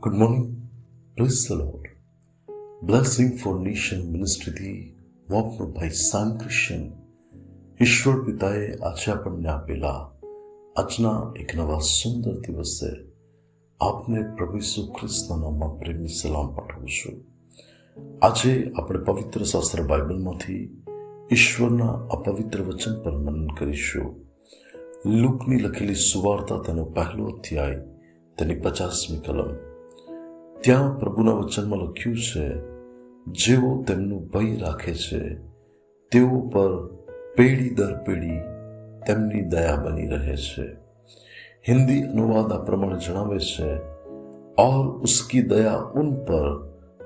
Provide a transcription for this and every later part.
Good morning. Praise the lord. Blessing for nation મિનિસ્ટ્રીથી હું આપનો ભાઈ સામ ક્રિશ્ચન. ઈશ્વર પિતાએ આજે આપણને આપેલા આજના એક નવા સુંદર દિવસે આપને પ્રભુ ઈસુ ખ્રિસ્તના નામમાં પ્રેમની સલામ પાઠવું છું. આજે આપણે પવિત્ર શાસ્ત્ર બાઇબલમાંથી ઈશ્વરના અપવિત્ર વચન પર મનન કરીશું. લૂકની લખેલી સુવાર્તા તેનો પહેલો અધ્યાય તેની 50મી કલમ. ત્યાં પ્રભુના વચનમાં લખ્યું છે, જેઓ તેમનું ભય રાખે છે તેઓ પર પેઢી દર પેઢી તેમની દયા બની રહે છે. હિન્દી અનુવાદ આ પ્રમાણે જણાવે છે, और उसकी दया उन पर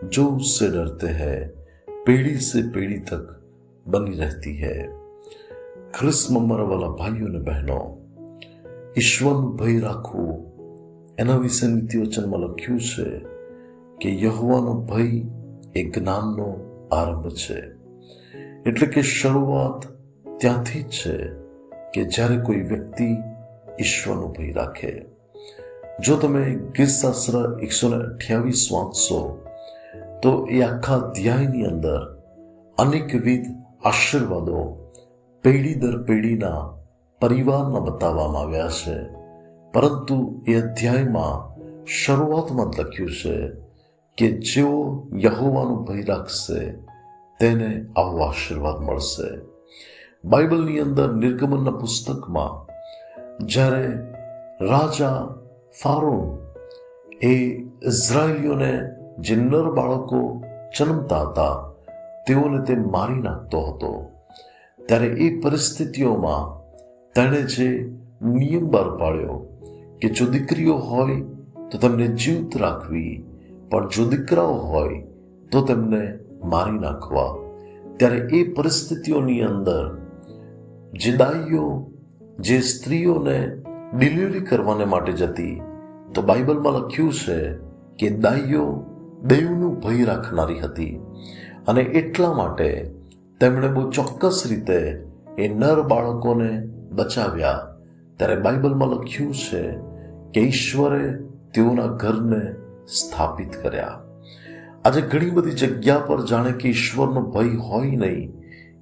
जो उससे डरते हैं पेढ़ी से पेढ़ी तक बनी रहती है. ખ્રિસ્તમાં મારા વાલા ભાઈઓ અને બહેનો, ઈશ્વરનું ભય રાખવું એના વિશે નીતિ વચનમાં લખ્યું છે કે યહોવાનો ભય એ જ્ઞાનનો આરંભ છે. એટલે કે શરૂઆત ત્યાંથી જ છે કે જ્યારે કોઈ વ્યક્તિ ઈશ્વરનો ભય રાખે. જો તમે ગીતશાસ્ત્ર 128 વાંચશો તો એ આખા અધ્યાયની અંદર અનેકવિધ આશીર્વાદો પેઢી દર પેઢીના પરિવારના બતાવવામાં આવ્યા છે. પરંતુ એ અધ્યાયમાં શરૂઆતમાં જ લખ્યું છે કે જેઓ યહોવાનું ભય રાખશે તેને આવો આશીર્વાદ મળશે. બાઇબલની અંદર નિર્ગમનના પુસ્તકમાં જ્યારે રાજા ફારોન એ ઇઝરાયેલીઓને જે નર બાળકો જન્મતા હતા તેઓને તે મારી નાખતો હતો, ત્યારે એ પરિસ્થિતિઓમાં તેણે જે નિયમ બહાર પાડ્યો કે જો દીકરીઓ હોય તો તેમને જીવિત રાખવી, પણ જો દીકરાઓ હોય તો તેમને મારી નાખવા. ત્યારે એ પરિસ્થિતિઓની અંદર જે દાઈઓ જે સ્ત્રીઓને ડિલિવરી કરવાને માટે જતી, તો બાઇબલમાં લખ્યું છે કે દાઈઓ દેવનું ભય રાખનારી હતી અને એટલા માટે તેમણે બહુ ચોક્કસ રીતે એ નર બાળકોને બચાવ્યા. ત્યારે બાઇબલમાં લખ્યું છે કે ઈશ્વરે તેઓના ઘરને સ્થાપિત કર્યા. આજે ઘણી બધી જગ્યા પર જાણે કે ઈશ્વરનો ભય હોય નહીં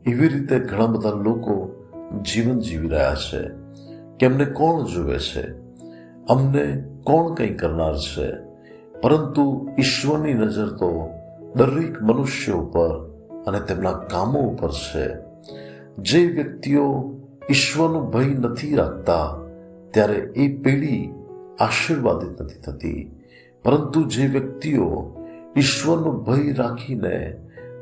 એવી રીતે ઘણા બધા લોકો જીવન જીવી રહ્યા છે કે અમને કોણ જુએ છે, અમને કોણ કંઈ કરનાર છે. પરંતુ ઈશ્વરની નજર તો દરેક મનુષ્ય ઉપર અને તેમના કામો ઉપર છે. જે વ્યક્તિઓ ઈશ્વરનું ભય નથી રાખતા ત્યારે એ પેઢી આશીર્વાદિત નથી થતી. પરંતુ જે વ્યક્તિઓ ઈશ્વરનું ભય રાખીને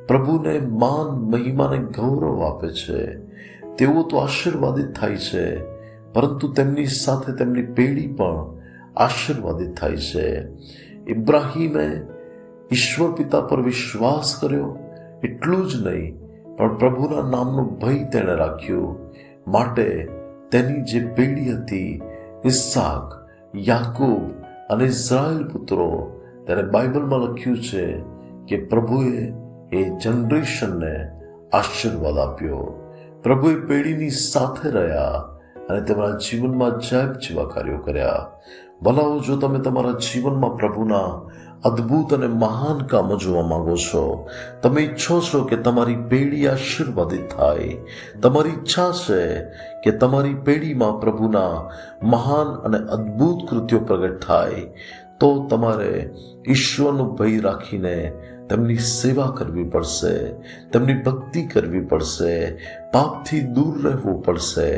પ્રભુને માન, મહિમાને ગૌરવ આપે છે તેઓ તો આશીર્વાદિત થાય છે, પરંતુ તેમની સાથે તેમની પેઢી પણ આશીર્વાદિત થાય છે. ઇબ્રાહીમે ઈશ્વર પિતા પર વિશ્વાસ કર્યો, એટલું જ નહીં પણ પ્રભુના નામનો ભય તેણે રાખ્યું. માટે તેની જે પેઢી હતી, ઇસ્સાક, યાકૂબ અને ઇઝરાયેલ પુત્રો, ત્યારે બાઇબલમાં લખ્યું છે કે પ્રભુએ એ જનરેશનને આશીર્વાદ આપ્યો. પ્રભુએ પેઢીની સાથે રહ્યા અને તેમના જીવનમાં અજાયબ જેવા કાર્યો કર્યા. ભલાઓ, જો તમે તમારા જીવનમાં પ્રભુના અદ્ભુત અને મહાન કામો જોવા માંગો છો, તમે ઈચ્છો છો કે તમારી પેઢી આશીર્વાદિત થાય, તમારી ઈચ્છા છે કે તમારી પેઢીમાં પ્રભુના મહાન અને અદ્ભુત કૃત્યો પ્રગટ થાય, તો તમારે ઈશ્વરનું ભય રાખીને તેમની સેવા કરવી પડશે, તેમની ભક્તિ કરવી પડશે, પાપથી દૂર રહેવું પડશે.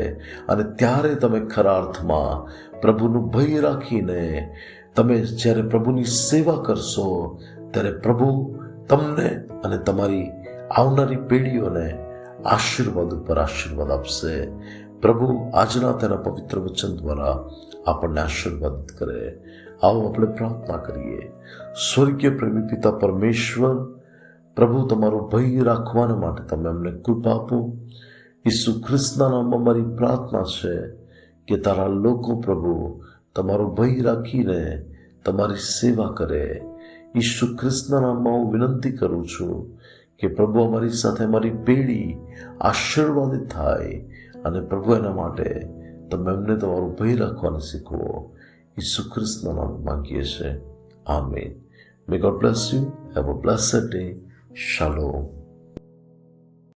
અને ત્યારે તમે ખરા અર્થમાં પ્રભુનું ભય રાખીને તમે જ્યારે પ્રભુની સેવા કરશો ત્યારે પ્રભુ તમને અને તમારી આવનારી પેઢીઓને આશીર્વાદ ઉપર આશીર્વાદ આપશે. પ્રભુ આજના તેના પવિત્ર વચન દ્વારા આપણને આશીર્વાદિત કરે. આવો આપણે પ્રાર્થના કરીએ. સ્વર્ગીય પ્રેમી પિતા પરમેશ્વર, પ્રભુ તમારો ભય રાખવાના માટે તમે અમને કૃપા આપો. ઈસુ ખ્રિસ્તના નામમાં મારી પ્રાર્થના છે કે તારા લોકો પ્રભુ તમારો ભય રાખીને તમારી સેવા કરે. ઈસુ ખ્રિસ્તના નામમાં હું વિનંતી કરું છું કે પ્રભુ અમારી સાથે અમારી પેઢી આશીર્વાદિત થાય અને પ્રભુ એના માટે તમે અમને તમારું ભય રાખવાનું શીખવો. ઈસુ ખ્રિસ્તના નામમાં માંગીએ છીએ. Amen. May God bless you. Have a blessed day. Shalom.